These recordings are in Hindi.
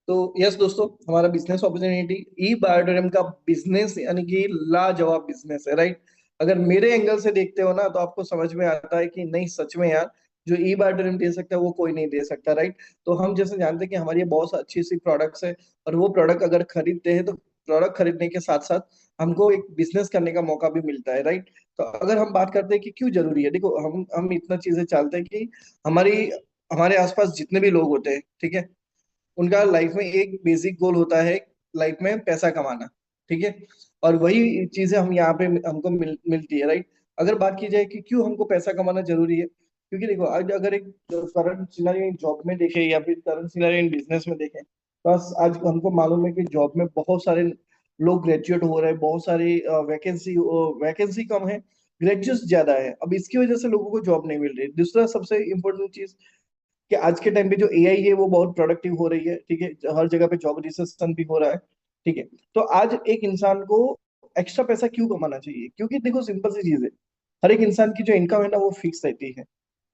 तो यस दोस्तों, हमारा बिजनेस अपॉर्चुनिटी ई बायोडरम का बिजनेस यानी कि लाजवाब बिजनेस है, राइट। अगर मेरे एंगल से देखते हो ना तो आपको समझ में आता है कि नहीं, सच में यार, जो ई बायोडरम दे सकता है वो कोई नहीं दे सकता, राइट। तो हम जैसे जानते हैं कि हमारी ये बहुत अच्छी सी प्रोडक्ट्स है, और वो प्रोडक्ट अगर खरीदते हैं तो प्रोडक्ट खरीदने के साथ साथ हमको एक बिजनेस करने का मौका भी मिलता है, राइट। तो अगर हम बात करते हैं कि क्यों जरूरी है, देखो हम इतना चीजें चाहते हैं कि हमारी हमारे आसपास जितने भी लोग होते हैं, ठीक है, उनका लाइफ में एक बेसिक गोल होता है, लाइफ में पैसा कमाना, ठीक है। और वही चीजें हम यहाँ पे हमको मिलती है, राइट। अगर बात की जाए कि क्यों हमको पैसा कमाना जरूरी है, क्योंकि देखो आज अगर एक करंट सिनेरियो जॉब में देखें या फिर करंट सिनेरियो इन बिजनेस में देखें, तो आज हमको मालूम है कि जॉब में बहुत सारे लोग ग्रेजुएट हो रहे हैं, बहुत सारी वैकेंसी वैकेंसी कम है, ग्रेजुएट्स ज्यादा है। अब इसकी वजह से लोगों को जॉब नहीं मिल रही। दूसरा सबसे इम्पोर्टेंट चीज कि आज के टाइम पे जो एआई है वो बहुत प्रोडक्टिव हो रही है, ठीक है, हर जगह पे जॉब रिसेशन भी हो रहा है, ठीक है। तो आज एक इंसान को एक्स्ट्रा पैसा क्यों कमाना चाहिए? क्योंकि देखो सिंपल सी चीज है, हर एक इंसान की जो इनकम है ना वो फिक्स रहती है,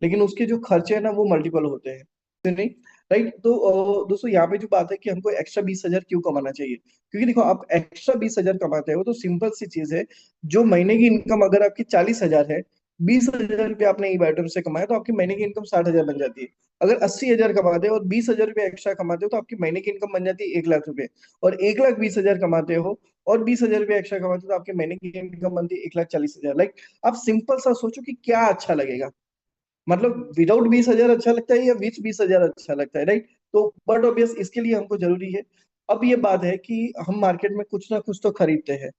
लेकिन उसके जो खर्चे है ना वो मल्टीपल होते हैं, तो नहीं, राइट। तो दोस्तों यहाँ पे जो बात है कि हमको एक्स्ट्रा 20,000 क्यों कमाना चाहिए, क्योंकि देखो आप एक्स्ट्रा 20,000 कमाते हो तो सिंपल सी चीज है, जो महीने की इनकम अगर आपकी 40,000 है, 20,000 रुपये आपने ई आइटम से कमाया तो आपकी महीने की इनकम 60,000 बन जाती है। अगर 80,000 कमाते हो और 20,000 रुपये एक्स्ट्रा कमाते हो तो आपकी महीने की इनकम बन जाती है 1 लाख रुपए। और 1,20,000 कमाते हो और 20,000 रुपये एक्स्ट्रा कमाते हो तो आपके महीने की इनकम बनती है 1,40,000। लाइक आप सिंपल सा सोचो कि क्या अच्छा लगेगा, मतलब विदाउट 20,000 अच्छा लगता है या विथ 20,000 अच्छा लगता है, राइट। तो बट ऑब्वियस इसके लिए हमको जरूरी है। अब ये बात है कि हम मार्केट में कुछ ना कुछ तो खरीदते हैं,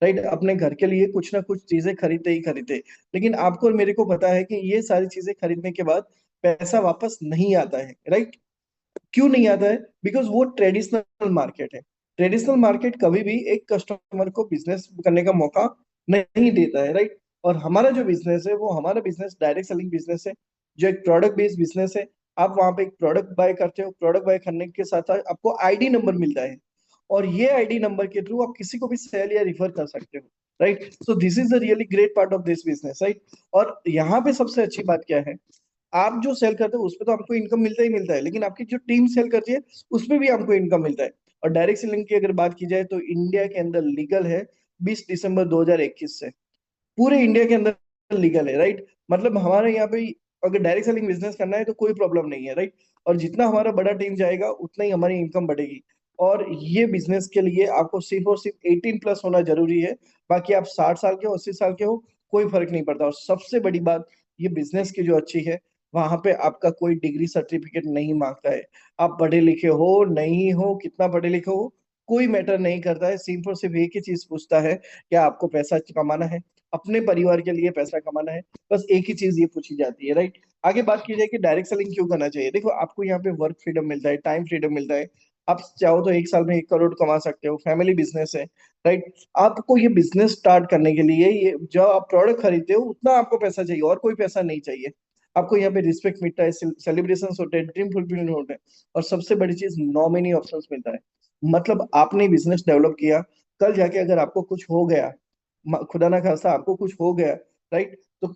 राइट, अपने घर के लिए कुछ ना कुछ चीजें खरीदते ही खरीदते हैं। लेकिन आपको और मेरे को पता है कि ये सारी चीजें खरीदने के बाद पैसा वापस नहीं आता है, राइट। क्यों नहीं आता है? बिकॉज वो ट्रेडिशनल मार्केट है। ट्रेडिशनल मार्केट कभी भी एक कस्टमर को बिजनेस करने का मौका नहीं देता है, राइट। और हमारा जो बिजनेस है वो हमारा बिजनेस डायरेक्ट सेलिंग बिजनेस है, जो एक प्रोडक्ट बेस्ड बिजनेस है। आप वहां पे एक प्रोडक्ट बाय करते हो, प्रोडक्ट बाय करने के साथ साथ आपको आईडी नंबर मिलता है, और ये आईडी नंबर के थ्रू आप किसी को भी सेल या रिफर कर सकते हो, right. So this is the really great part of this business, right. और यहाँ पे सबसे अच्छी बात क्या है, आप जो सेल करते हो उस पे तो आपको इनकम मिलता ही मिलता है, लेकिन आपकी जो टीम सेल करती है उसमें भी आपको इनकम मिलता है। और डायरेक्ट सेलिंग की अगर बात की जाए तो इंडिया के अंदर लीगल है 20 दिसंबर 2021 से, पूरे इंडिया के अंदर लीगल है, राइट। मतलब हमारे यहाँ पे अगर डायरेक्ट सेलिंग बिजनेस करना है तो कोई प्रॉब्लम नहीं है, राइट। और जितना हमारा बड़ा टीम जाएगा उतना ही हमारी इनकम बढ़ेगी। और ये बिजनेस के लिए आपको सिर्फ और सिर्फ 18+ होना जरूरी है। बाकी आप 60 साल के हो, 80 साल के हो, कोई फर्क नहीं पड़ता। और सबसे बड़ी बात ये बिजनेस की जो अच्छी है, वहां पे आपका कोई डिग्री सर्टिफिकेट नहीं मांगता है। आप पढ़े लिखे हो नहीं हो, कितना पढ़े लिखे हो, कोई मैटर नहीं करता है। सिर्फ और सिर्फ एक ही चीज पूछता है, क्या आपको पैसा कमाना है, अपने परिवार के लिए पैसा कमाना है। बस एक ही चीज ये पूछी जाती है, राइट। आगे बात की जाए कि डायरेक्ट सेलिंग क्यों करना चाहिए, देखो आपको यहाँ पे वर्क फ्रीडम मिलता है, टाइम फ्रीडम मिलता है। आप चाहो तो एक साल में 1 करोड़ कमा सकते हो, फैमिली बिजनेस है, राइट। आपको ये बिजनेस स्टार्ट करने के लिए ये जो आप प्रोडक्ट खरीदते हो उतना आपको पैसा चाहिए, और कोई पैसा नहीं चाहिए। आपको यहाँ पे रिस्पेक्ट मिलता है, सेलिब्रेशन होते हैं, ड्रीम फुलफिलमेंट होते हैं, और सबसे बड़ी चीज नॉमिनी ऑप्शंस मिलता है। मतलब आपने बिजनेस डेवलप किया, कल जाके अगर आपको कुछ हो गया, खुदा ना खास्ता आपको कुछ हो गया, राइट, तो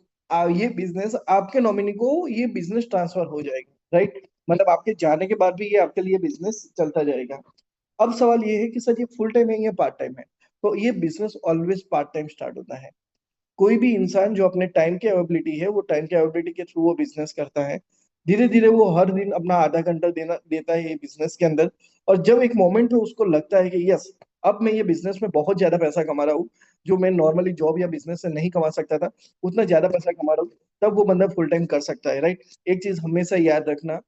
ये बिजनेस आपके नॉमिनी को ये बिजनेस ट्रांसफर हो जाएगा, राइट। मतलब आपके जाने के बाद भी ये आपके लिए बिजनेस चलता जाएगा। अब सवाल ये है कि सर ये फुल टाइम है या पार्ट टाइम है? तो ये business always part time start होता है। कोई भी इंसान जो अपने टाइम की अवेबिलिटी है वो टाइम की अवेबिलिटी के थ्रू वो बिजनेस करता है। धीरे धीरे वो हर दिन अपना आधा घंटा देना देता है ये बिजनेस के अंदर। और जब एक मोमेंट पे उसको लगता है कि यस, अब मैं ये बिजनेस में बहुत ज्यादा पैसा कमा रहा हूँ, जो मैं नॉर्मली जॉब या बिजनेस से नहीं कमा सकता था, उतना ज्यादा पैसा कमा रहा हूँ, तब वो बंदा फुल टाइम कर सकता है, राइट। एक चीज हमेशा याद रखना,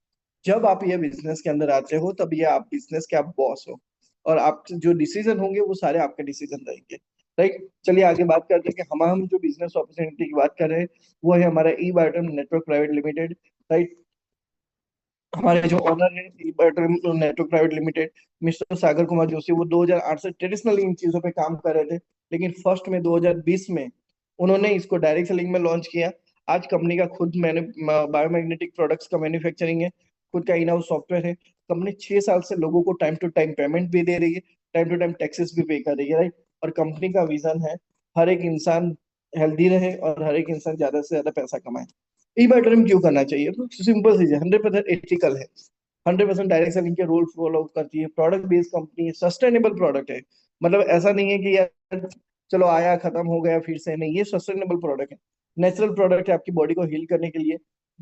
जब आप ये बिजनेस के अंदर आते हो तब ये आप बिजनेस के आप बॉस हो, और आप जो डिसीजन होंगे वो सारे आपके डिसीजन रहेंगे, राइट। चलिए आगे बात करते हैं कि हम जो बिजनेस अपॉर्चुनिटी की बात कर रहे हैं वो है हमारा ई बायोटर्म नेटवर्क प्राइवेट लिमिटेड, राइट। हमारे जो ओनर है ई बायोटर्म network private limited, mister Sagar Kumar Joshi, वो 2008 से ट्रेडिशनली इन चीजों पे काम कर रहे थे, लेकिन फर्स्ट में 2020 में उन्होंने इसको डायरेक्ट सेलिंग में लॉन्च किया। आज कंपनी का खुद मैंने बायोमैग्नेटिक प्रोडक्ट्स का मैन्युफैक्चरिंग है, खुद का इन हाउस सॉफ्टवेयर है। कंपनी 6 साल से लोगों को टाइम टू टाइम पेमेंट भी दे रही है, टाइम टू टाइम टैक्सेस भी पे कर रही है, राइट। और कंपनी का विजन है हर एक इंसान हेल्दी रहे और हर एक इंसान ज्यादा से ज्यादा पैसा कमाए। ई बायोटर्म क्यों करना चाहिए? तो सिंपल चीज है, 100% एथिकल है। 100% डायरेक्ट सेलिंग के रूल फॉलो करती है, प्रोडक्ट बेस्ड कंपनी है, सस्टेनेबल प्रोडक्ट है। मतलब ऐसा नहीं है कि यार चलो आया खत्म हो गया फिर से, नहीं, ये सस्टेनेबल प्रोडक्ट है, नेचुरल प्रोडक्ट है आपकी बॉडी को हील करने के लिए।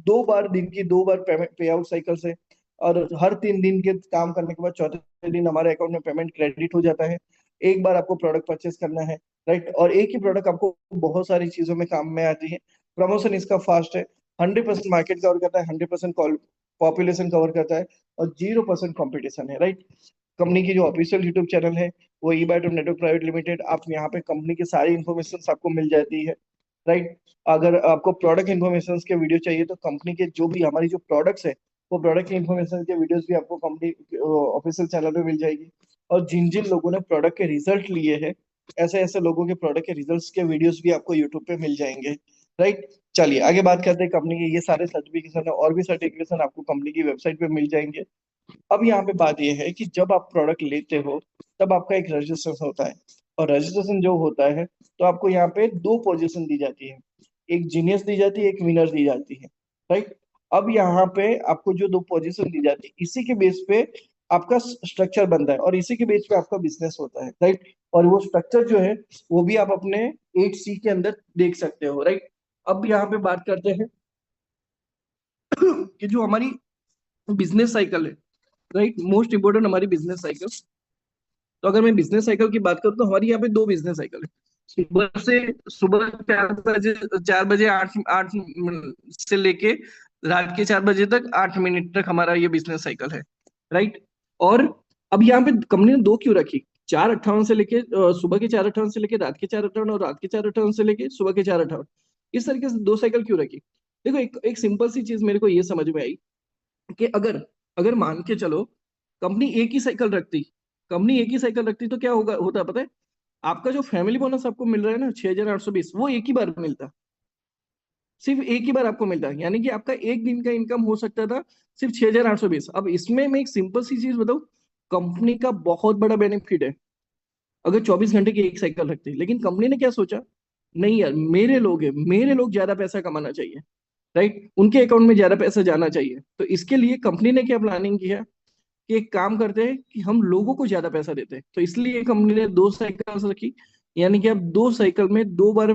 2 बार दिन की 2 बार पेमेंट पे आउट साइकिल से, और हर 3 दिन के काम करने के बाद चौथे दिन हमारे अकाउंट में पेमेंट क्रेडिट हो जाता है। एक बार आपको प्रोडक्ट परचेस करना है, राइट, और एक ही प्रोडक्ट आपको बहुत सारी चीजों में काम में आती है। प्रमोशन इसका फास्ट है, 100% मार्केट कवर करता है, 100% पॉपुलेशन कवर करता है, और 0% कॉम्पिटिशन है, राइट। कंपनी की जो ऑफिशियल यूट्यूब चैनल है वो ई बायोटेक नेटवर्क प्राइवेट लिमिटेड, आप यहाँ पे कंपनी की सारी इन्फॉर्मेशन आपको मिल जाती है, राइट। अगर आपको प्रोडक्ट इन्फॉर्मेशन के वीडियो चाहिए तो कंपनी के जो भी हमारी जो प्रोडक्ट्स है वो प्रोडक्ट की इन्फॉर्मेशन के वीडियोस भी आपको कंपनी ऑफिशियल चैनल पे मिल जाएगी। और जिन जिन लोगों ने प्रोडक्ट के रिजल्ट लिए हैं, ऐसे ऐसे लोगों के प्रोडक्ट के रिजल्ट्स के वीडियोस भी आपको यूट्यूब पे मिल जाएंगे, राइट। चलिए आगे बात करते हैं। कंपनी के ये सारे सर्टिफिकेशन है, और भी सर्टिफिकेशन आपको कंपनी की वेबसाइट पे मिल जाएंगे। अब यहाँ पे बात यह है कि जब आप प्रोडक्ट लेते हो तब आपका एक रजिस्ट्रेशन होता है, और रजिस्ट्रेशन जो होता है तो आपको यहाँ पे 2 पोजीशन दी जाती है, एक जीनियस दी जाती है, एक विनर दी जाती है, राइट। अब यहाँ पे आपको जो 2 पोजीशन दी जाती है इसी के बेस पे आपका स्ट्रक्चर बनता है, और इसी के बेस पे आपका बिजनेस होता है, राइट। और वो स्ट्रक्चर जो है वो भी आप अपने 8C के अंदर देख सकते हो, राइट। अब यहाँ पे बात करते हैं कि जो हमारी बिजनेस साइकिल है, राइट, मोस्ट इंपोर्टेंट हमारी बिजनेस साइकिल। तो अगर मैं बिजनेस साइकिल की बात करूँ तो हमारी यहाँ पे 2 बिजनेस साइकिल है। सुबह 4 बजे, 4 बजे 8 8 से लेके रात के 4 बजे तक 8 मिनट तक हमारा ये बिजनेस साइकिल है, राइट। और अब यहाँ पे कंपनी ने 2 क्यों रखी? 4:58 से लेके सुबह के 4:58 से लेके रात के 4:58, और रात के 4:58 से लेके सुबह के 4:58, इस तरीके से 2 साइकिल क्यों रखी? देखो, एक एक सिंपल सी चीज मेरे को ये समझ में आई कि अगर अगर मान के चलो कंपनी एक ही साइकिल रखती कंपनी एक ही साइकिल रखती तो क्या होता पता है? आपका जो फैमिली बोनस आपको मिल रहा है ना 6,820, वो एक ही बार मिलता, सिर्फ एक ही बार आपको मिलता है, यानी कि आपका एक दिन का इनकम हो सकता था सिर्फ 6,820। अब इसमें मैं एक सिंपल सी चीज बताऊं, कंपनी का बहुत बड़ा बेनिफिट है अगर 24 घंटे की एक साइकिल रखती, लेकिन कंपनी ने क्या सोचा, नहीं यार, मेरे लोग ज्यादा पैसा कमाना चाहिए, राइट, उनके अकाउंट में ज्यादा पैसा जाना चाहिए। तो इसके लिए कंपनी ने क्या प्लानिंग किया कि एक काम करते हैं कि हम लोगों को ज्यादा पैसा देते हैं, तो इसलिए कंपनी ने 2 साइकिल रखी। यानी कि आप 2 साइकिल में 2 बार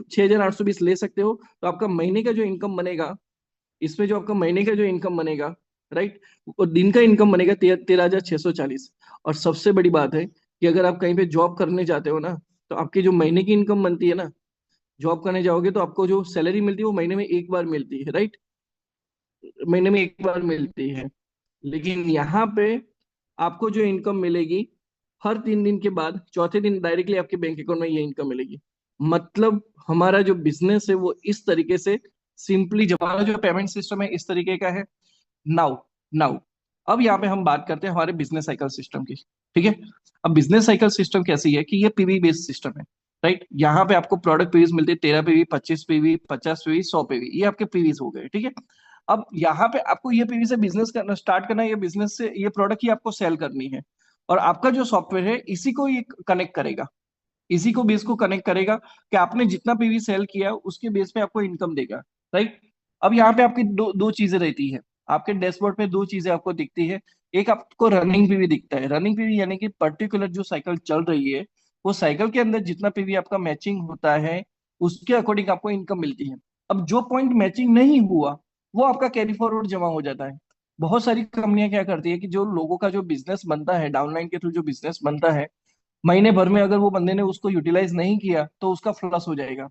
6,820 ले सकते हो, तो आपका महीने का जो इनकम बनेगा, इसमें जो आपका महीने का जो इनकम बनेगा, राइट, वो दिन का इनकम बनेगा 13,640। और सबसे बड़ी बात है कि अगर आप कहीं पे जॉब करने जाते हो ना, तो आपकी जो महीने की इनकम बनती है ना, जॉब करने जाओगे तो आपको जो सैलरी मिलती है वो महीने में एक बार मिलती है, राइट, महीने में एक बार मिलती है। लेकिन यहाँ पे आपको जो इनकम मिलेगी, हर 3 दिन के बाद चौथे दिन डायरेक्टली आपके बैंक अकाउंट में ये इनकम मिलेगी। मतलब हमारा जो बिजनेस है वो इस तरीके से सिंपली, हमारा जो पेमेंट सिस्टम है इस तरीके का है। नाउ नाउ अब यहाँ पे हम बात करते हैं हमारे बिजनेस साइकिल सिस्टम की, ठीक है। अब बिजनेस साइकिल सिस्टम कैसी है कि ये पीवी बेस्ड सिस्टम है, राइट। यहाँ पे आपको प्रोडक्ट पीवीज मिलते हैं, 13 पीवी, 25 पीवी, 50 पीवी, 100 पीवी, ये आपके पीवीज हो गए, ठीक है। अब यहाँ पे आपको ये पीवी से बिजनेस करना स्टार्ट करना है, ये बिजनेस से ये प्रोडक्ट ही आपको सेल करनी है, और आपका जो सॉफ्टवेयर है इसी को ये कनेक्ट करेगा, इसी को बेस को कनेक्ट करेगा कि आपने जितना पीवी सेल किया उसके बेस पे आपको इनकम देगा, राइट। अब यहाँ पे आपकी दो दो चीजें रहती है, आपके डैशबोर्ड पे 2 चीजें आपको दिखती है। एक आपको रनिंग पीवी दिखता है, रनिंग पीवी यानी कि पर्टिकुलर जो साइकिल चल रही है वो साइकिल के अंदर जितना पीवी आपका मैचिंग होता है उसके अकॉर्डिंग आपको इनकम मिलती है। अब जो पॉइंट मैचिंग नहीं हुआ वो आपका कैरी फॉरवर्ड जमा हो जाता है। बहुत सारी कंपनियां क्या करती है कि जो लोगों का जो बिजनेस बनता है डाउनलाइन के थ्रू, जो बिजनेस बनता है, महीने भर में अगर वो बंदे ने उसको यूटिलाइज नहीं किया तो उसका फ्लस हो जाएगा।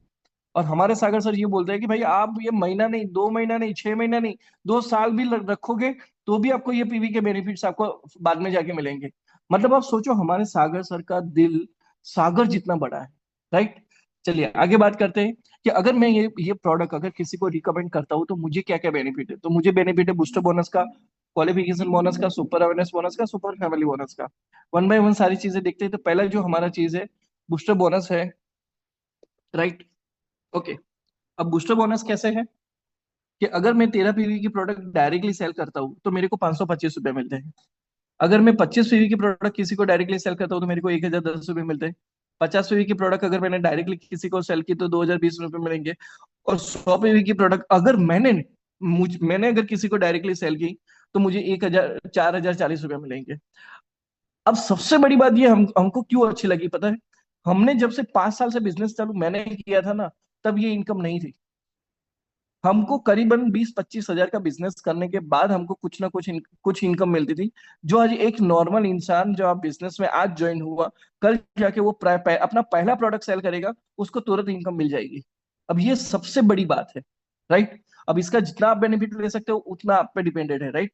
और हमारे सागर सर ये बोलते हैं कि भाई आप ये महीना नहीं, 2 महीना नहीं, 6 महीना नहीं, 2 साल भी रखोगे तो भी आपको ये पीवी के बेनिफिट्स आपको बाद में जाके मिलेंगे। मतलब आप सोचो हमारे सागर सर का दिल सागर जितना बड़ा है, राइट। चलिए आगे बात करते हैं कि अगर मैं ये प्रोडक्ट अगर किसी को रिकमेंड करता हूँ तो मुझे क्या क्या बेनिफिट है। तो मुझे बेनिफिट है बूस्टर बोनस का, क्वालिफिकेशन बोनस का, सुपर अवेयरनेस बोनस का, सुपर फैमिली बोनस का। वन बाय वन सारी चीजें देखते हैं। तो पहला जो हमारा चीज है बूस्टर बोनस है, राइट, ओके। अब बूस्टर बोनस कैसे है कि अगर मैं 13 पीवी की प्रोडक्ट डायरेक्टली सेल करता हूँ तो मेरे को 525 रुपए मिलते हैं। अगर मैं 25 पीवी की प्रोडक्ट किसी को डायरेक्टली सेल करता हूँ तो मेरे को 1,010 रुपए मिलते हैं। 50 पीवी की प्रोडक्ट अगर मैंने डायरेक्टली किसी को सेल की तो 2,020 रुपए मिलेंगे। और 100 पीवी की प्रोडक्ट अगर मैंने अगर किसी को डायरेक्टली सेल की तो मुझे 1,000 4,040 रुपये मिलेंगे। अब सबसे बड़ी बात ये हमको क्यों अच्छी लगी पता है? हमने जब से 5 साल से बिजनेस चालू मैंने किया था ना, तब ये इनकम नहीं थी। हमको करीबन 20-25 हजार का बिजनेस करने के बाद हमको कुछ ना कुछ इनकम मिलती थी, जो आज एक नॉर्मल इंसान जो आप बिजनेस में आज ज्वाइन हुआ, कल जाके वो अपना पहला प्रोडक्ट सेल करेगा, उसको तुरंत इनकम मिल जाएगी। अब ये सबसे बड़ी बात है, राइट? अब इसका जितना आप बेनिफिट ले सकते हो उतना आप पे डिपेंडेड है, राइट?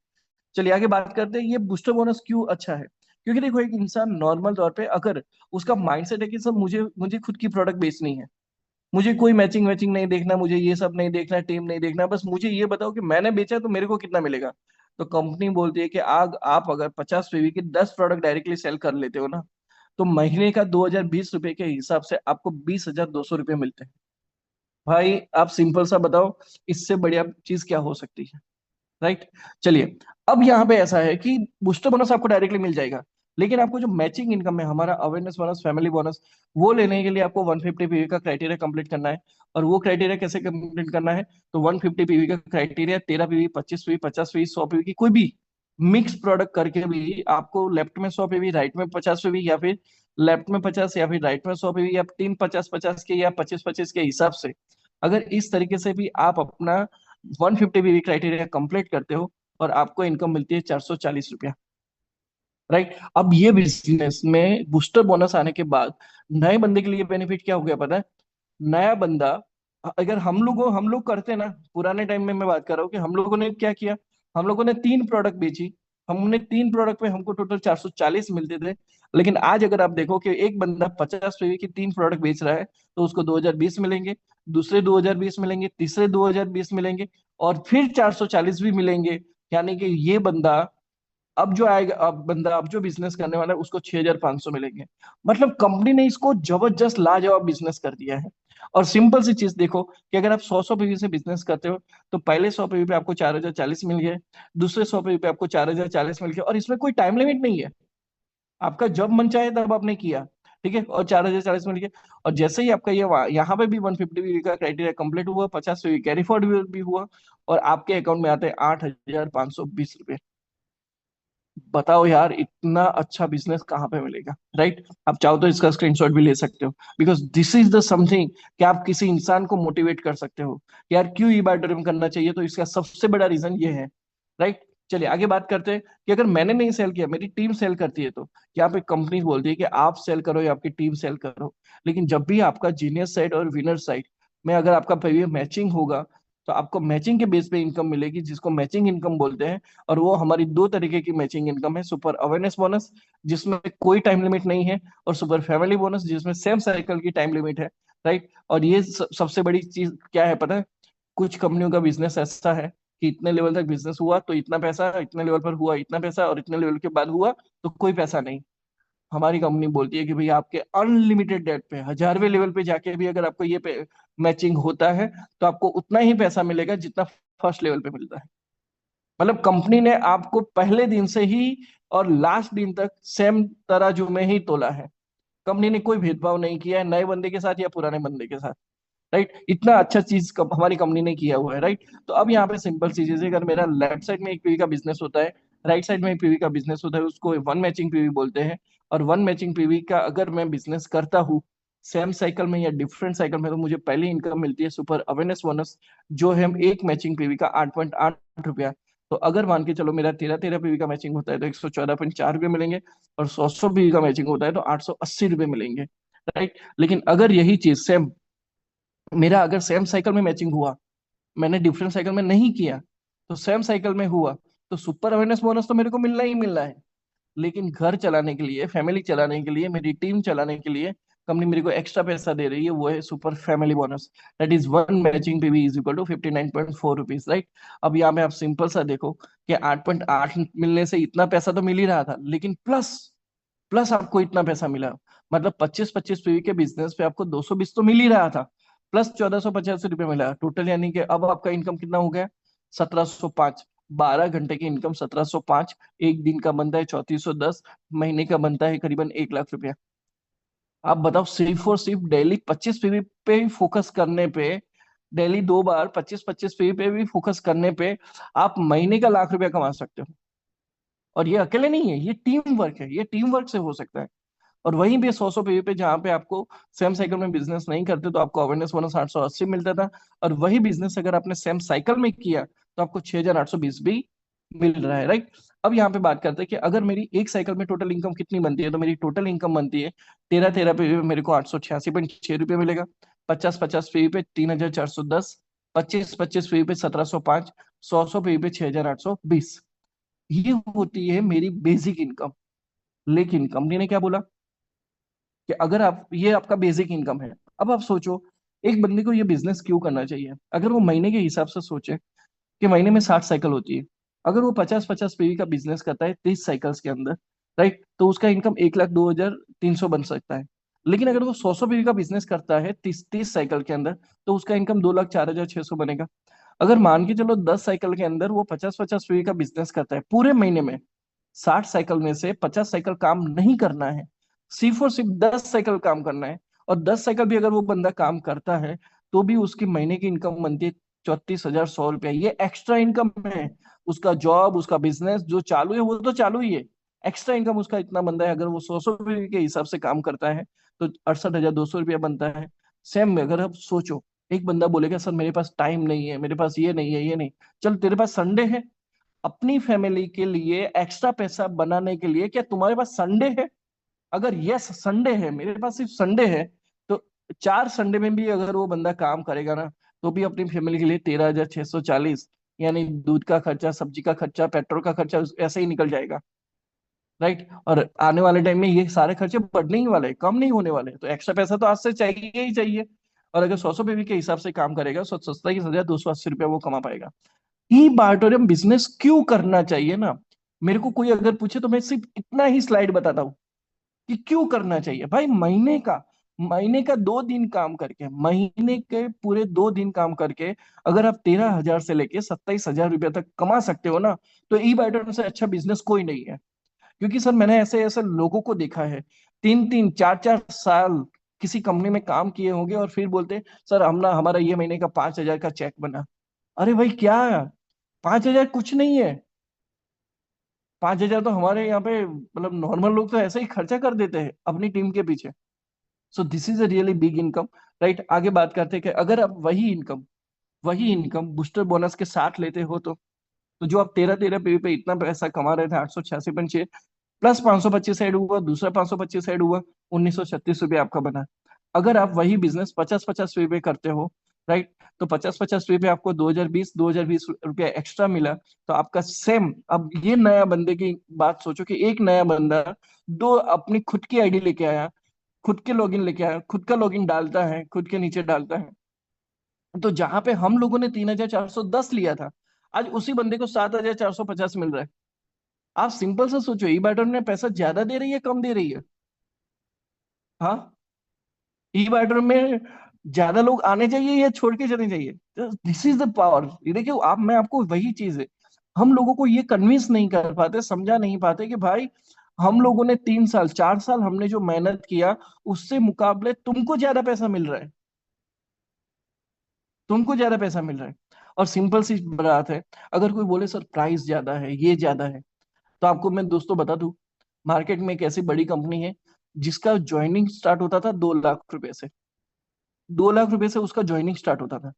चलिए आगे बात करते हैं, ये बूस्टर बोनस क्यों अच्छा है। क्योंकि देखो, एक इंसान नॉर्मल तौर पे अगर उसका माइंडसेट है कि सब मुझे मुझे खुद की प्रोडक्ट बेचनी है, मुझे कोई मैचिंग मैचिंग नहीं देखना, मुझे ये सब नहीं देखना, टीम नहीं देखना, बस मुझे ये बताओ कि मैंने बेचा तो मेरे को कितना मिलेगा। तो कंपनी बोलती है कि आप अगर 50 पीवी के 10 प्रोडक्ट डायरेक्टली सेल कर लेते हो ना, तो महीने का 2,020 रुपए के हिसाब से आपको 20,200 रुपये मिलते हैं। भाई आप सिंपल सा बताओ, इससे बढ़िया चीज क्या हो सकती है, राइट? चलिए, अब यहाँ पे ऐसा है कि बूस्टर बोनस आपको डायरेक्टली मिल जाएगा, लेकिन आपको जो मैचिंग इनकम है, हमारा अवेयरनेस बोनस, फैमिली बोनस, वो लेने के लिए आपको 150 पीवी का क्राइटेरिया कंप्लीट करना है। और वो क्राइटेरिया कैसे कंप्लीट करना है? तो 150 पीवी का criteria 13 PV, 25 PV, 50 PV, 100 PV की कोई भी मिक्स प्रोडक्ट करके भी आपको लेफ्ट में 100 पीवी, राइट में 50 पीवी, या फिर लेफ्ट में 50 या फिर राइट में 100 पीवी, या टीम 50-50 के या 25-25 के हिसाब से, अगर इस तरीके से भी आप अपना 150 पीवी क्राइटेरिया कंप्लीट करते हो, और आपको इनकम मिलती है 440 रुपया, राइट? अब ये बिजनेस में बूस्टर बोनस आने के बाद नए बंदे के लिए बेनिफिट क्या हो गया पता है? नया बंदा, अगर हम लोग करते ना, पुराने टाइम में मैं बात कर रहा हूँ कि हम लोगों ने क्या किया, हम लोगों ने 3 प्रोडक्ट बेची, हमने 3 प्रोडक्ट पे हमको टोटल 440 मिलते थे। लेकिन आज अगर आप देखो कि एक बंदा 50 पीवी की 3 प्रोडक्ट बेच रहा है, तो उसको 2,020 मिलेंगे, दूसरे 2,020 मिलेंगे, तीसरे 2,020 मिलेंगे, और फिर 440 भी मिलेंगे। यानी कि ये बंदा अब जो आएगा, अब जो बिजनेस करने वाला है उसको 6,500 मिलेंगे। मतलब कंपनी ने इसको जबरदस्त लाजवाब बिजनेस कर दिया है। और सिंपल सी चीज देखो कि अगर आप 100-100 पीवी से बिजनेस करते हो, तो पहले 100 पीवी पे आपको 4,040 मिल गए, दूसरे 100 पीवी पे आपको 4,040 मिल गए, और इसमें कोई टाइम लिमिट नहीं है। आपका जब मन चाहे तब आपने किया, ठीक है, और 4,040 मिल गए। और जैसे ही आपका ये यहाँ पे भी 150 पीवी का क्राइटेरिया कंप्लीट हुआ, 50 पीवी कैरी फॉरवर्ड भी हुआ, और आपके अकाउंट में आते हैं 8,520 रुपये। बताओ यार, इतना अच्छा बिजनेस कहाँ पे मिलेगा, राइट? आप चाहो तो इसका स्क्रीनशॉट भी ले सकते हो, because this is the something कि आप किसी इंसान को मोटिवेट कर सकते हो कि यार क्यों ई बार ड्रीम करना चाहिए, तो इसका सबसे बड़ा रीजन ये है, राइट? चलिए आगे बात करते हैं कि अगर मैंने नहीं सेल किया, मेरी टीम सेल करती है, तो यहाँ पे कंपनी बोलती है कि आप सेल करो या आपकी टीम सेल करो। लेकिन जब भी आपका जीनियस साइड और विनर साइड में अगर आपका मैचिंग होगा, तो आपको मैचिंग के बेस पे इनकम मिलेगी, जिसको मैचिंग इनकम बोलते हैं। और वो हमारी 2 तरीके की मैचिंग इनकम है, सुपर अवेयरनेस बोनस जिसमें कोई टाइम लिमिट नहीं है, और सुपर फैमिली बोनस जिसमें सेम साइकिल की टाइम लिमिट है, राइट? और ये सबसे बड़ी चीज क्या है पता है? कुछ कंपनियों का बिजनेस ऐसा है कि इतने लेवल तक बिजनेस हुआ तो इतना पैसा, इतने लेवल पर हुआ इतना पैसा, और इतने लेवल के बाद हुआ तो कोई पैसा नहीं। हमारी कंपनी बोलती है कि भाई आपके अनलिमिटेड डेट पे 1000वें लेवल पे जाके भी अगर आपको ये मैचिंग होता है, तो आपको उतना ही पैसा मिलेगा जितना फर्स्ट लेवल पे मिलता है। मतलब कंपनी ने आपको पहले दिन से ही और लास्ट दिन तक सेम तराजू में ही तोला है। कंपनी ने कोई भेदभाव नहीं किया है नए बंदे के साथ या पुराने बंदे के साथ, राइट? इतना अच्छा चीज हमारी कंपनी ने किया हुआ है, राइट? तो अब यहाँ पे सिंपल सी चीज है, अगर मेरा लेफ्ट साइड में एक पीवी का बिजनेस होता है, राइट साइड में एक पीवी का बिजनेस होता है, उसको वन मैचिंग पीवी बोलते हैं। और वन मैचिंग पीवी का अगर मैं बिजनेस करता हूँ सेम साइकिल में या डिफरेंट साइकिल में, तो मुझे पहली इनकम मिलती है सुपर अवेयरनेस बोनस, जो है एक मैचिंग पीवी का 8.8 रुपया। तो अगर मान के चलो मेरा 13-13 पीवी का मैचिंग होता है तो 114.4 रुपये मिलेंगे, और 100-100 पीवी का मैचिंग होता है तो 880 रुपये मिलेंगे, राइट? लेकिन अगर यही चीज सेम मेरा अगर सेम साइकिल में मैचिंग हुआ, मैंने डिफरेंट साइकिल में नहीं किया, तो सेम साइकिल में हुआ, तो सुपर अवेयरनेस बोनस तो मेरे को मिलना ही मिलना है। लेकिन घर चलाने के लिए, फैमिली चलाने के लिए, मेरी टीम चलाने के लिए कंपनी मेरे को एक्स्ट्रा पैसा दे रही है, वो है super family bonus. That is one matching PV is equal to 59.4 rupees, right? अब यहाँ पे आप सिंपल सा देखो कि 8.8 मिलने से इतना पैसा तो मिल ही रहा था, लेकिन प्लस प्लस आपको इतना पैसा मिला। मतलब 25-25 पीवी के बिजनेस पे आपको 220 तो मिल ही रहा था, प्लस 1,485 रुपये मिला टोटल। यानी कि अब आपका इनकम कितना हो गया? 1,705। 12 घंटे की इनकम 1,705, एक दिन का बनता है 3,410, महीने का बनता है करीबन 1 लाख रुपया। आप बताओ, सिर्फ और सिर्फ डेली 25 पीवी पे ही फोकस करने पे डेली 2 बार 25-25 पे भी फोकस करने पे आप महीने का ₹1,00,000 कमा सकते हो। और ये अकेले नहीं है, ये टीम वर्क है, ये टीम वर्क से हो सकता है। और वहीं पे 100-100 पे पे जहाँ पे आपको सेम साइकिल में बिजनेस नहीं करते तो आपको अवेयरनेस बोनस 880 मिलता था। और वही बिजनेस अगर आपने सेम साइकिल में किया तो आपको 6,820 भी मिल रहा है, राइट। अब यहाँ पे बात करते हैं कि अगर मेरी एक साइकिल में टोटल इनकम कितनी बनती है, तो मेरी टोटल इनकम बनती है 13-13 पे मेरे को 886.6 रुपये मिलेगा। 50-50 पे 3,410, 25-25 पे 1,705, 100-100 पे 6,820। ये होती है मेरी बेसिक इनकम। लेकिन कंपनी ने क्या बोला कि अगर आप, ये आपका बेसिक इनकम है। अब आप सोचो, एक बंदे को ये बिजनेस क्यों करना चाहिए? अगर वो महीने के हिसाब से सोचे कि महीने में 60 साइकिल होती है, अगर वो 50-50 पीवी का बिजनेस करता है 30 साइकिल्स के अंदर, राइट, तो उसका इनकम 1,02,300 बन सकता है। लेकिन अगर वो 100 पीवी का बिजनेस करता है 30-30 साइकिल के अंदर, तो उसका इनकम 2,04,600 बनेगा। अगर मान के चलो 10 साइकिल के अंदर वो 50-50 पीवी का बिजनेस करता है पूरे महीने में, 60 साइकिल में से 50 साइकिल काम नहीं करना है, सिर्फ और सिर्फ 10 साइकिल काम करना है। और 10 साइकिल भी अगर वो बंदा काम करता है तो भी उसकी महीने की इनकम बनती है 34,100 रुपया। ये एक्स्ट्रा इनकम है। उसका जॉब, उसका बिजनेस जो चालू है वो तो चालू ही है। एक्स्ट्रा इनकम उसका इतना बनता है, अगर वो 100 रुपये के हिसाब से काम करता है तो 68,200 रुपया बनता है। सेम में अगर आप सोचो, एक बंदा बोलेगा सर मेरे पास टाइम नहीं है, मेरे पास ये नहीं है, ये नहीं। चल तेरे पास संडे है, अपनी फैमिली के लिए एक्स्ट्रा पैसा बनाने के लिए, क्या तुम्हारे पास संडे है? अगर यस संडे है, मेरे पास सिर्फ संडे है, तो 4 संडे में भी अगर वो बंदा काम करेगा ना, तो भी अपनी फैमिली के लिए 13,640, यानी दूध का खर्चा, सब्जी का खर्चा, पेट्रोल का खर्चा ऐसे ही निकल जाएगा, राइट। और आने वाले टाइम में ये सारे खर्चे बढ़ने ही वाले हैं, कम नहीं होने वाले, तो एक्स्ट्रा पैसा तो आज से चाहिए ही चाहिए। और अगर 100-100 बीवी के हिसाब से काम करेगा तो 27,280 रुपया वो कमा पाएगा। ई बार्टोरियम बिजनेस क्यों करना चाहिए ना, मेरे को कोई अगर पूछे तो मैं सिर्फ इतना ही स्लाइड बताता हूँ कि क्यों करना चाहिए। भाई महीने का 2 दिन काम करके, महीने के पूरे 2 दिन काम करके अगर आप 13,000 से लेके 27,000 रुपया तक कमा सकते हो ना, तो ई बार्टोरियम से अच्छा बिजनेस कोई नहीं है। क्योंकि सर मैंने ऐसे ऐसे लोगों को देखा है, 3-3 4-4 साल किसी कंपनी में काम किए होंगे और फिर बोलते सर हम ना, हमारा ये महीने का 5,000 का चेक बना। अरे भाई क्या, 5,000 कुछ नहीं है। 5,000 तो हमारे यहाँ पे मतलब नॉर्मल लोग तो ऐसे ही खर्चा कर देते हैं अपनी टीम के पीछे। So this is a really big income, right. आगे बात करते हैं कि अगर आप वही इनकम बूस्टर बोनस के साथ लेते हो तो जो आप 13-13 पे इतना पैसा कमा रहे थे, 886.6 प्लस 525 ऐड हुआ, दूसरा 525 ऐड हुआ, 1,936 रुपये आपका बना। अगर आप वही बिजनेस 50-50 पे करते हो, राइट, तो 50-50 पे आपको 2,020 एक्स्ट्रा मिला। तो आपका सेम, अब ये नया बंदे की बात सोचो कि एक नया बंदा दो अपनी खुद की आईडी लेके आया, खुद के लॉगिन लेके आया, खुद का लॉगिन डालता है, खुद के नीचे डालता है। तो जहां पे हम लोगों ने 3,410 लिया था, आज उसी बंदे को 7,450 मिल रहा है। आप सिंपल से सोचो, ई बैटर ने पैसा ज्यादा दे रही है कम दे रही है? हाँ, ई बैटर में ज्यादा लोग आने चाहिए या छोड़ के चले चाहिए? This is the power. ये देखिए, आप, मैं आपको वही चीज है, हम लोगों को ये कन्विंस नहीं कर पाते, समझा नहीं पाते कि भाई हम लोगों ने 3 साल 4 साल हमने जो मेहनत किया, उससे मुकाबले तुमको ज्यादा पैसा मिल रहा है, तुमको ज्यादा पैसा मिल रहा है। और सिंपल सी बात है, अगर कोई बोले सर प्राइस ज्यादा है, ये ज्यादा है, तो आपको मैं दोस्तों बता दूं, मार्केट में एक ऐसी बड़ी कंपनी है जिसका ज्वाइनिंग स्टार्ट होता था 2 लाख रुपए से। 2 लाख रुपए से उसका ज्वाइनिंग स्टार्ट होता था।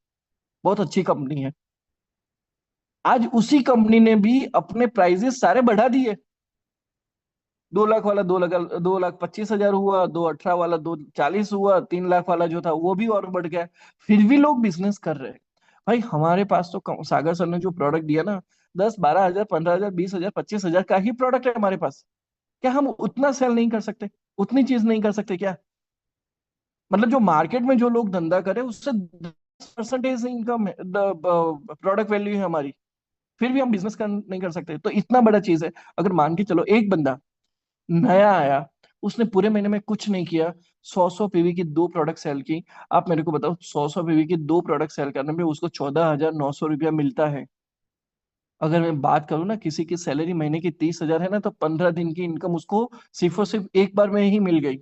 बहुत अच्छी कंपनी है। आज उसी कंपनी ने भी अपने प्राइजेस सारे बढ़ा दिए। 2 लाख वाला 2,25,000 हुआ, 2,18 वाला 2,40 हुआ, 3 लाख वाला जो था वो भी और बढ़ गया। फिर भी लोग बिजनेस कर रहे हैं। भाई हमारे पास तो सागर सर ने जो प्रोडक्ट दिया ना, 10-12 हजार, 15 हजार, 20 हजार, 25 हजार का ही प्रोडक्ट है हमारे पास। क्या हम उतना सेल नहीं कर सकते? उतनी चीज नहीं कर सकते क्या? मतलब जो मार्केट में जो लोग धंधा करे उससे 10% इनकम है, प्रोडक्ट वैल्यू है हमारी, फिर भी हम बिजनेस नहीं कर सकते? तो इतना बड़ा चीज है। अगर मान के चलो एक बंदा नया आया, उसने पूरे महीने में कुछ नहीं किया, 100-100 पीवी की 2 प्रोडक्ट सेल की। आप मेरे को बताओ, 100-100 पीवी की 2 प्रोडक्ट सेल करने में उसको 14,900 रुपया मिलता है। अगर मैं बात करूँ ना, किसी की सैलरी महीने की 30,000 है ना, तो 15 दिन की इनकम उसको सिर्फ और सिर्फ एक बार में ही मिल गई।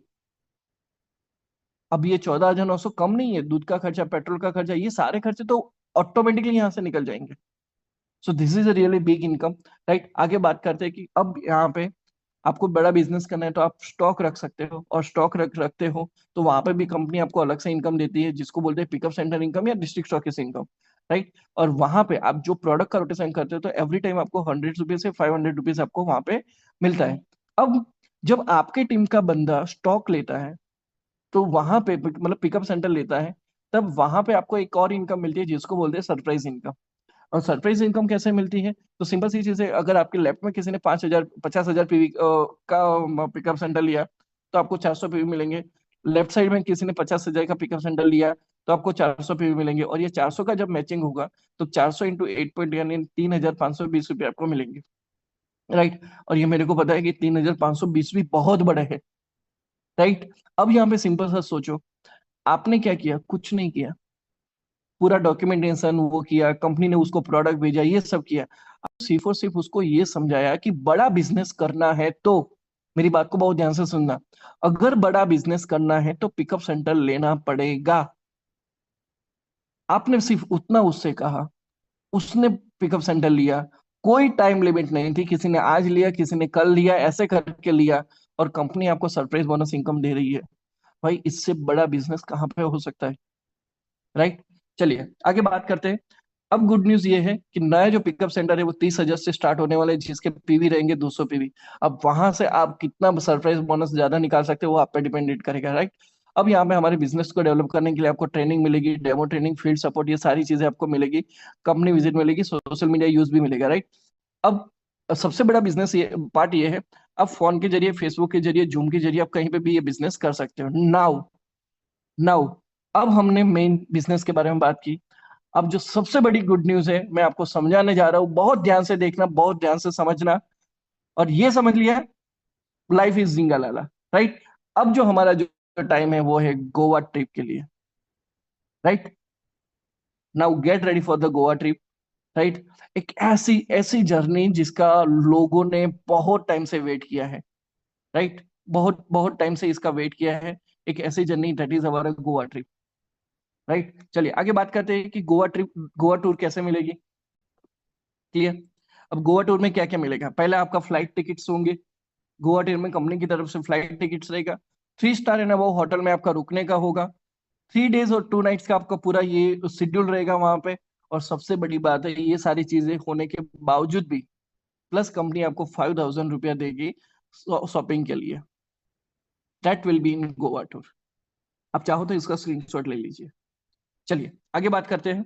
अब ये 14,900 कम नहीं है, दूध का खर्चा, पेट्रोल का खर्चा, ये सारे खर्चे तो ऑटोमेटिकली यहाँ से निकल जाएंगे। So this is a really big income, right. आगे बात करते हैं कि अब यहाँ पे आपको बड़ा बिजनेस करना है तो आप स्टॉक रख सकते हो, और स्टॉक रखते हो तो वहां पे भी कंपनी आपको अलग से इनकम देती है, जिसको बोलते हैं पिकअप सेंटर इनकम या डिस्ट्रिक्ट स्टॉकिस्ट इनकम, राइट। और वहां पे आप जो प्रोडक्ट का रोटेशन करते हो तो एवरी टाइम आपको 100 रुपीज से 500 रुपीज आपको वहां पे मिलता है। अब जब आपके टीम का बंदा स्टॉक लेता है तो वहां पे मतलब पिकअप सेंटर लेता है, तब वहां पे आपको एक और इनकम मिलती है जिसको बोलते हैं सरप्राइज इनकम। और सरप्राइज इनकम कैसे मिलती है, तो सिंपल सी चीज है, अगर आपके लेफ्ट में किसी ने 5,000 50,000 पीवी का पिकअप सेंटर लिया तो आपको 400 पीवी मिलेंगे। लेफ्ट साइड में किसी ने 50,000 का पिकअप सेंटर लिया तो आपको 400 पीवी मिलेंगे, और ये 400 का जब मैचिंग होगा तो 400 इंटू 8 पॉइंट यानी 3,520 रुपये आपको मिलेंगे, राइट। और ये मेरे को पता है कि 3,520 भी बहुत बड़े है, राइट। अब यहाँ पे सिंपल सा सोचो, आपने क्या किया, कुछ नहीं किया, पूरा डॉक्यूमेंटेशन वो किया, कंपनी ने उसको प्रोडक्ट भेजा, ये सब किया। अब सिर्फ और सिर्फ उसको ये समझाया कि बड़ा बिजनेस करना है तो, मेरी बात को बहुत ध्यान से सुनना, अगर बड़ा बिजनेस करना है तो पिकअप सेंटर लेना पड़ेगा। आपने सिर्फ उतना उससे कहा, उसने पिकअप सेंटर लिया, कोई टाइम लिमिट नहीं थी, किसी ने आज लिया किसी ने कल लिया, ऐसे करके लिया, और कंपनी आपको सरप्राइज बोनस इनकम दे रही है। भाई इससे बड़ा बिजनेस कहाँ पे हो सकता है, राइट। चलिए आगे बात करते हैं। अब गुड न्यूज ये है कि नया जो पिकअप सेंटर है वो 30,000 से स्टार्ट होने वाले हैं, जिसके पीवी रहेंगे 200 पीवी। अब वहां से आप कितना सरप्राइज बोनस ज्यादा निकाल सकते हो वो आप पे डिपेंडेंट करेगा, राइट। अब यहाँ पे हमारे बिजनेस को डेवलप करने के लिए आपको ट्रेनिंग मिलेगी, डेमो ट्रेनिंग, फील्ड सपोर्ट, ये सारी चीजें आपको मिलेगी, कंपनी विजिट मिलेगी, सोशल मीडिया यूज भी मिलेगा, राइट। अब सबसे बड़ा बिजनेस ये पार्ट ये है, आप फोन के जरिए, फेसबुक के जरिए, जूम के जरिए आप कहीं पे भी ये बिजनेस कर सकते हो। नाउ नाउ अब हमने मेन बिजनेस के बारे में बात की। अब जो सबसे बड़ी गुड न्यूज है मैं आपको समझाने जा रहा हूं, बहुत ध्यान से देखना, बहुत ध्यान से समझना। और ये समझ लिया, लाइफ इज जिंगालाला, राइट। अब जो हमारा जो टाइम है वो है गोवा ट्रिप के लिए, right. Now get ready for the Goa trip, right. एक ऐसी ऐसी जर्नी जिसका लोगों ने बहुत टाइम से वेट किया है, राइट। बहुत बहुत टाइम से इसका वेट किया है, एक ऐसी जर्नी, दैट इज हमारा गोवा ट्रिप, राइट। चलिए आगे बात करते हैं कि गोवा ट्रिप, गोवा टूर कैसे मिलेगी, क्लियर। अब गोवा टूर में क्या क्या मिलेगा, पहले आपका फ्लाइट टिकट्स होंगे, गोवा टूर में कंपनी की तरफ से फ्लाइट टिकट्स रहेगा, 3 स्टार है ना वो होटल में आपका रुकने का होगा, 3 डेज और 2 नाइट्स का आपका पूरा ये शेड्यूल रहेगा वहां पे। और सबसे बड़ी बात है, ये सारी चीजें होने के बावजूद भी प्लस कंपनी आपको 5,000 रुपया देगी शॉपिंग के लिए, that will be in Goa tour. आप चाहो तो इसका स्क्रीनशॉट ले लीजिए। चलिए आगे बात करते हैं।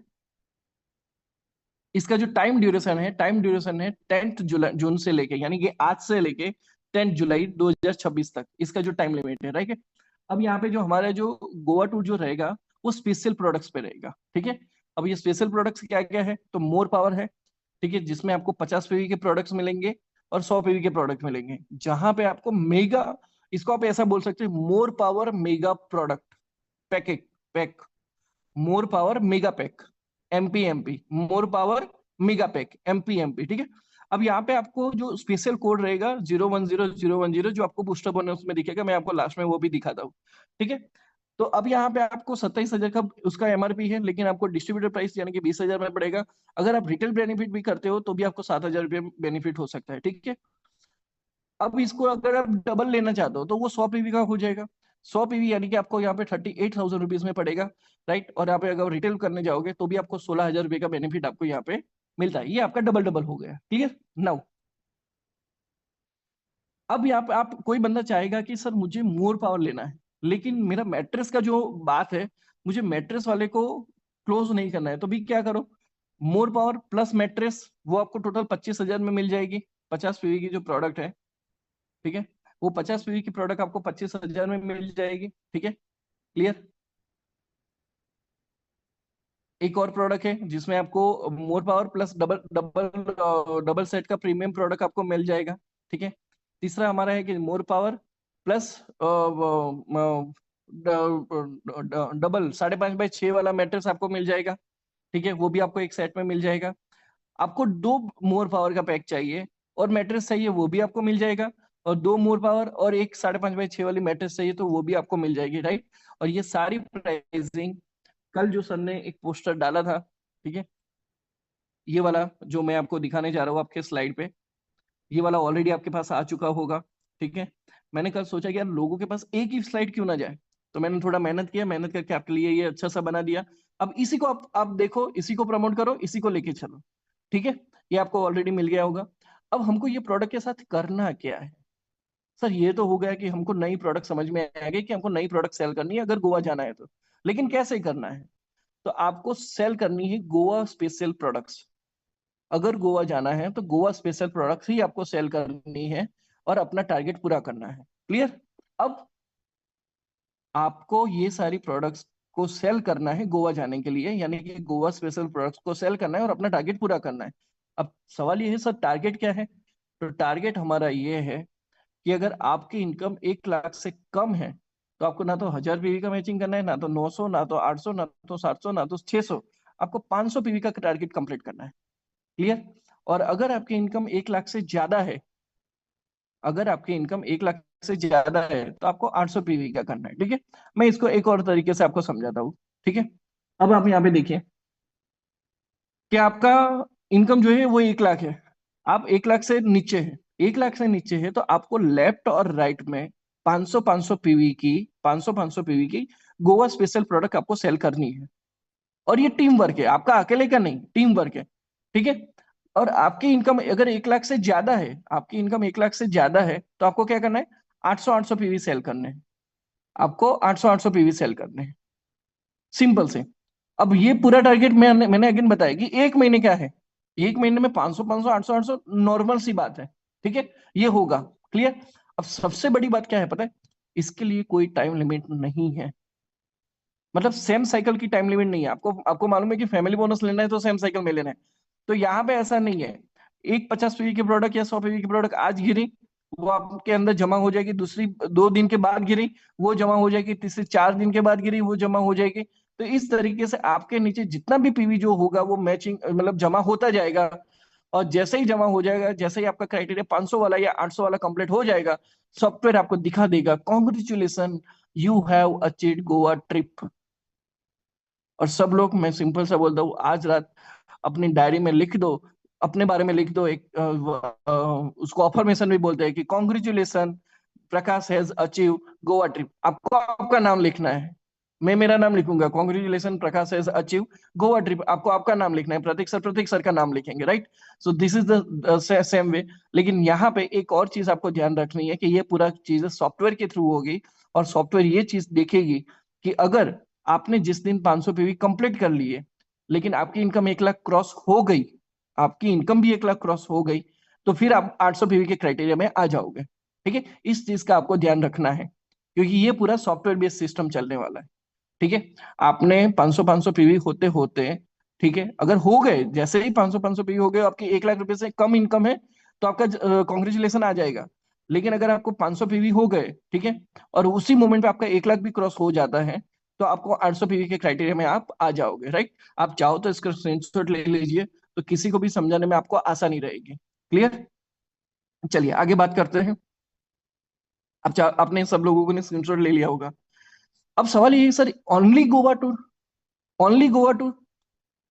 इसका जो टाइम ड्यूरेशन है 10th जुलाई जून से लेके, यानी कि आज से लेके 10 जुलाई 2026 तक इसका जो टाइम लिमिट है, राइट। अब यहाँ पे जो हमारा जो गोवा टूर जो रहेगा वो स्पेशल प्रोडक्ट्स पे रहेगा, ठीक है। अब ये स्पेशल प्रोडक्ट्स क्या क्या है, तो मोर पावर है, ठीक है, जिसमें आपको 50 पीवी के प्रोडक्ट्स मिलेंगे और 100 पीवी के प्रोडक्ट मिलेंगे, जहां पे आपको मेगा, इसको आप ऐसा बोल सकते हैं, more power mega product packet pack, more power mega pack, MP more power mega pack, MP, ठीक है। अब यहाँ पे आपको जो स्पेशल कोड रहेगा 010010, जो आपको बूस्टर बोनस में दिखेगा, मैं आपको लास्ट में वो भी दिखाता हूँ, ठीक है। तो अब यहाँ पे आपको 27,000 का उसका एमआरपी है, लेकिन आपको डिस्ट्रीब्यूटर प्राइस यानी कि 20,000 में पड़ेगा। अगर आप रिटेल बेनिफिट भी करते हो तो भी आपको 7,000 रुपये बेनिफिट हो सकता है, ठीक है। अब इसको अगर आप डबल लेना चाहते हो तो वो 100 पीवी का हो जाएगा, 100 पीवी यानी कि आपको यहाँ पे 38,000 रुपीज में पड़ेगा, राइट। और यहाँ पे अगर रिटेल करने जाओगे तो भी आपको 16,000 रुपये का बेनिफिट आपको यहाँ पे मिलता है, ये आपका डबल डबल हो गया, ठीक है। नाउ अब यहाँ पे आप, कोई बंदा चाहेगा कि सर मुझे मोर पावर लेना है, लेकिन मेरा मैट्रेस का जो बात है, मुझे मैट्रेस वाले को क्लोज नहीं करना है, तो भी क्या करो, मोर पावर प्लस मैट्रेस वो आपको टोटल 25,000 में मिल जाएगी, 50 पीवी की जो प्रोडक्ट है, ठीक है। वो 50 पीवी की प्रोडक्ट आपको 25,000 में मिल जाएगी, ठीक है, क्लियर। एक और प्रोडक्ट है जिसमें आपको more power plus double double double set का प्रीमियम प्रोडक्ट आपको मिल जाएगा, ठीक है। तीसरा हमारा है कि more power plus double 5.5x6 वाला मैट्रेस आपको मिल जाएगा, ठीक है, वो भी आपको एक सेट में मिल जाएगा। आपको 2 मोर पावर का पैक चाहिए और मैट्रेस चाहिए, वो भी आपको मिल जाएगा। और 2 मोर पावर और एक 5.5x6 वाली मैट्रेस चाहिए तो वो भी आपको मिल जाएगी, राइट। और ये सारी प्राइसिंग कल जो सर ने एक पोस्टर डाला था, ठीक है, ये वाला जो मैं आपको दिखाने जा रहा हूँ आपके स्लाइड पे, ये वाला ऑलरेडी आपके पास आ चुका होगा, ठीक है। मैंने कल सोचा कि यार लोगों के पास एक ही स्लाइड क्यों ना जाए, तो मैंने थोड़ा मेहनत किया, मेहनत करके आपके लिए ये अच्छा सा बना दिया। अब इसी को आप देखो, इसी को प्रमोट करो, इसी को लेके चलो, ठीक है। ये आपको ऑलरेडी मिल गया होगा। अब हमको ये प्रोडक्ट के साथ करना क्या है? सर ये तो हो गया कि हमको नई प्रोडक्ट समझ में आ गई कि हमको नई प्रोडक्ट सेल करनी है अगर गोवा जाना है तो, लेकिन कैसे करना है? तो आपको सेल करनी है गोवा स्पेशल प्रोडक्ट्स। अगर गोवा जाना है तो गोवा स्पेशल प्रोडक्ट्स ही आपको सेल करनी है और अपना टारगेट पूरा करना है। क्लियर? अब आपको ये सारी प्रोडक्ट्स को सेल करना है गोवा जाने के लिए, यानी कि गोवा स्पेशल प्रोडक्ट्स को सेल करना है और अपना टारगेट पूरा करना है। अब सवाल ये है सर टारगेट क्या है? तो टारगेट हमारा ये है कि अगर आपकी इनकम 1 लाख से कम है तो आपको ना तो 1000 पीवी का मैचिंग करना है, ना तो 900, ना तो 800, ना तो 700, ना तो 600, आपको 500 पीवी का टारगेट कंप्लीट करना है। क्लियर? और अगर आपकी इनकम 1 लाख से ज्यादा है, अगर आपकी इनकम 1 लाख से ज्यादा है तो आपको 800 पीवी का करना है, ठीक है। मैं इसको एक और तरीके से आपको समझाता हूँ, ठीक है। अब आप यहाँ पे देखिए कि आपका इनकम जो है वो 1 लाख है, आप 1 लाख से नीचे है, 1 लाख से नीचे है तो आपको लेफ्ट और राइट में 500 500 पीवी की, 500 500 पीवी की गोवा स्पेशल प्रोडक्ट आपको सेल करनी है। और ये टीम वर्क है, आपका अकेले का नहीं, टीम वर्क है, ठीक है। और आपकी इनकम अगर 1 लाख से ज्यादा है, आपकी इनकम 1 लाख से ज्यादा है तो आपको क्या करना है? 800 800 पीवी सेल करने हैं, आपको 800 800 पीवी सेल करने हैं, सिंपल से। अब ये पूरा टारगेट मैंने अगेन बताया कि 1 महीने क्या है, 1 महीने में 500 500 800 800 नॉर्मल सी बात है, ठीक है। ये होगा। क्लियर? अब सबसे बड़ी बात क्या है पता है? इसके लिए कोई टाइम लिमिट नहीं है, मतलब सेम साइकिल की टाइम लिमिट नहीं है। आपको आपको मालूम है कि फैमिली बोनस लेना है तो सेम साइकिल में लेना है, तो यहाँ पे ऐसा नहीं है। एक 50 पीवी की प्रोडक्ट या 100 पीवी की प्रोडक्ट आज गिरी, वो आपके अंदर जमा हो जाएगी, दूसरी 2 दिन के बाद गिरी वो जमा हो जाएगी, तीसरी 4 दिन के बाद गिरी वो जमा हो जाएगी। तो इस तरीके से आपके नीचे जितना भी पीवी जो होगा वो मैचिंग मतलब जमा होता जाएगा। और जैसे ही जमा हो जाएगा, जैसे ही आपका क्राइटेरिया 500 वाला या 800 वाला कंप्लीट हो जाएगा, सॉफ्टवेयर आपको दिखा देगा congratulation, you have achieved Goa trip. और सब लोग, मैं सिंपल सा बोलता हूँ, आज रात अपनी डायरी में लिख दो, अपने बारे में लिख दो एक उसको अफर्मेशन भी बोलते हैं कि congratulation, Prakash has achieve Goa trip. आपको आपका नाम लिखना है, मैं मेरा नाम लिखूंगा, congratulation Prakash has achieve Goa trip. आपको आपका नाम लिखना है, प्रतीक सर का नाम लिखेंगे, right. So this is the same way. लेकिन यहाँ पे एक और चीज आपको ध्यान रखनी है कि ये पूरा चीज सॉफ्टवेयर के थ्रू होगी, और सॉफ्टवेयर ये चीज देखेगी कि अगर आपने जिस दिन 500 पीवी कंप्लीट कर लिए लेकिन आपकी इनकम 1 लाख क्रॉस हो गई, आपकी इनकम भी 1 लाख क्रॉस हो गई, तो फिर आप 800 पीवी के क्राइटेरिया में आ जाओगे, ठीक है। इस चीज का आपको ध्यान रखना है क्योंकि ये पूरा सॉफ्टवेयर बेस्ड सिस्टम चलने वाला है, ठीक है। आपने 500 500 पीवी होते होते, ठीक है, अगर हो गए, जैसे ही 500 500 पीवी हो गए, आपकी 1 लाख रुपए से कम इनकम है तो आपका कॉन्ग्रेचुलेसन आ जाएगा। लेकिन अगर आपको 500 पीवी हो गए, ठीक है, और उसी मोमेंट पे आपका 1 लाख भी क्रॉस हो जाता है तो आपको 800 पीवी के क्राइटेरिया में आप आ जाओगे, राइट। आप चाहो तो इसका स्क्रीनशॉट ले लीजिए, तो किसी को भी समझाने में आपको आसानी रहेगी। क्लियर? चलिए आगे बात करते हैं। अब आपने सब लोगों ने स्क्रीनशॉट ले लिया होगा। अब सवाल ये है sir, only Goa tour, only Goa tour?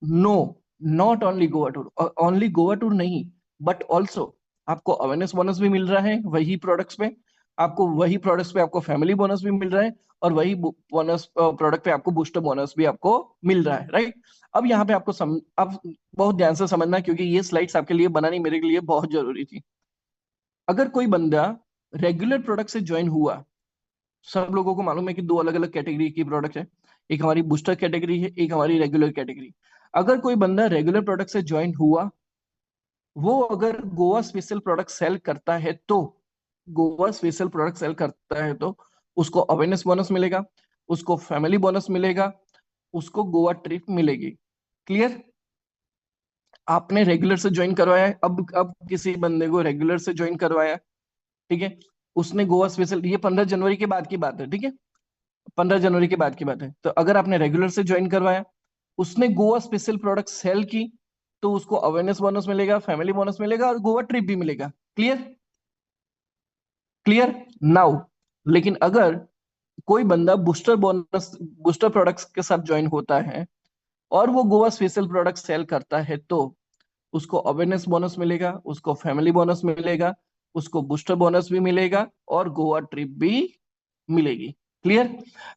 No, not only Goa tour, only Goa tour नहीं, बट ऑल्सो आपको अवेयरनेस बोनस भी मिल रहा है वही प्रोडक्ट्स पे, आपको वही प्रोडक्ट्स पे आपको फैमिली बोनस भी मिल रहा है, और वही बोनस प्रोडक्ट पे आपको बूस्टर बोनस भी आपको मिल रहा है, राइट। अब यहाँ पे आपको अब बहुत ध्यान से समझना क्योंकि ये स्लाइड्स आपके लिए बनानी मेरे लिए बहुत जरूरी थी। अगर कोई बंदा रेगुलर प्रोडक्ट से ज्वाइन हुआ, सब लोगों को मालूम है कि दो अलग अलग कैटेगरी की प्रोडक्ट है, एक हमारी बूस्टर कैटेगरी है, एक हमारी रेगुलर कैटेगरी। अगर कोई बंदा रेगुलर प्रोडक्ट से ज्वाइन हुआ, वो अगर गोवा स्पेशल प्रोडक्ट सेल करता है तो, गोवा स्पेशल प्रोडक्ट सेल करता है तो उसको अवेयरनेस बोनस मिलेगा, उसको फैमिली बोनस मिलेगा, उसको गोवा ट्रिप मिलेगी। क्लियर? आपने रेगुलर से ज्वाइन करवाया है, अब किसी बंदे को रेगुलर से ज्वाइन करवाया, ठीक है, उसने गोवा स्पेशल, ये 15 जनवरी के बाद की बात है, ठीक है, 15 जनवरी के बाद की बात है। तो अगर आपने रेगुलर से ज्वाइन करवाया, उसने गोवा स्पेशल प्रोडक्ट सेल की, तो उसको अवेयरनेस बोनस मिलेगा, फैमिली बोनस मिलेगा और गोवा ट्रिप भी मिलेगा। क्लियर? Clear now. लेकिन अगर कोई बंदा बूस्टर प्रोडक्ट्स के साथ ज्वाइन होता है और वो गोवा स्पेशल प्रोडक्ट सेल करता है, तो उसको अवेयरनेस बोनस मिलेगा, उसको फैमिली बोनस मिलेगा, उसको बूस्टर बोनस भी मिलेगा और गोवा ट्रिप भी मिलेगी। क्लियर?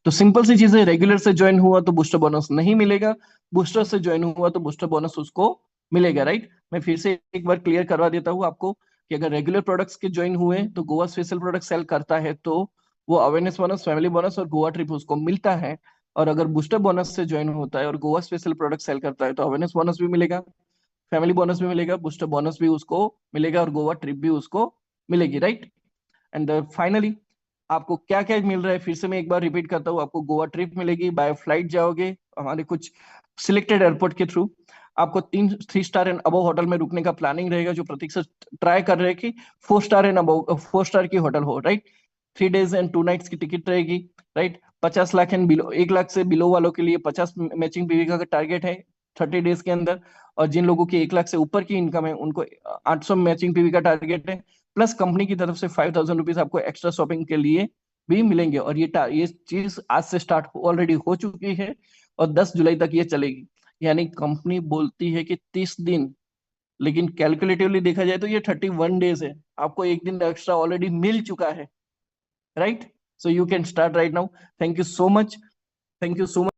तो सिंपल सी चीजें, रेगुलर से ज्वाइन हुआ तो बूस्टर बोनस नहीं मिलेगा, बूस्टर से ज्वाइन हुआ तो बूस्टर बोनस उसको मिलेगा। राइट? मैं फिर से एक बार क्लियर करवा देता हूँ आपको कि अगर रेगुलर प्रोडक्ट्स के ज्वाइन हुए तो गोवा स्पेशल प्रोडक्ट सेल करता है तो वो अवेयरनेस बोनस, फैमिली बोनस और गोवा ट्रिप उसको मिलता है। और अगर बूस्टर बोनस से ज्वाइन होता है और गोवा स्पेशल प्रोडक्ट सेल करता है तो अवेयरनेस बोनस भी मिलेगा, फैमिली बोनस भी मिलेगा, बूस्टर बोनस भी उसको मिलेगा और गोवा ट्रिप भी उसको मिलेगी। राइट? एंड फाइनली आपको क्या क्या मिल रहा है, फिर से मैं एक बार रिपीट करता हूँ। आपको गोवा ट्रिप मिलेगी, बाय फ्लाइट जाओगे हमारे कुछ सिलेक्टेड एयरपोर्ट के थ्रू। आपको 3 स्टार एंड अबव होटल में रुकने का प्लानिंग रहेगा, जो प्रतीक से ट्राई कर रहे हैं कि 4 स्टार एंड अबव, 4 स्टार की होटल हो। राइट? 3 डेज एंड 2 नाइट्स की टिकट रहेगी। Right? 50 lakh and below, 1 lakh से बिलो वालों के लिए 50 मैचिंग पीवी का टारगेट है 30 डेज के अंदर। और जिन लोगों की 1 लाख से ऊपर की इनकम है उनको 800 मैचिंग पीवी का टारगेट है। प्लस कंपनी की तरफ से 5,000 रुपीज आपको एक्स्ट्रा शॉपिंग के लिए भी मिलेंगे। और ये चीज आज से स्टार्ट ऑलरेडी हो चुकी है और 10 जुलाई तक ये चलेगी। यानी कंपनी बोलती है कि 30 दिन, लेकिन कैलकुलेटिवली देखा जाए तो ये 31 डेज है। आपको एक दिन एक्स्ट्रा ऑलरेडी मिल चुका है। Right? So you can start right now. Thank you so much. Thank you so much.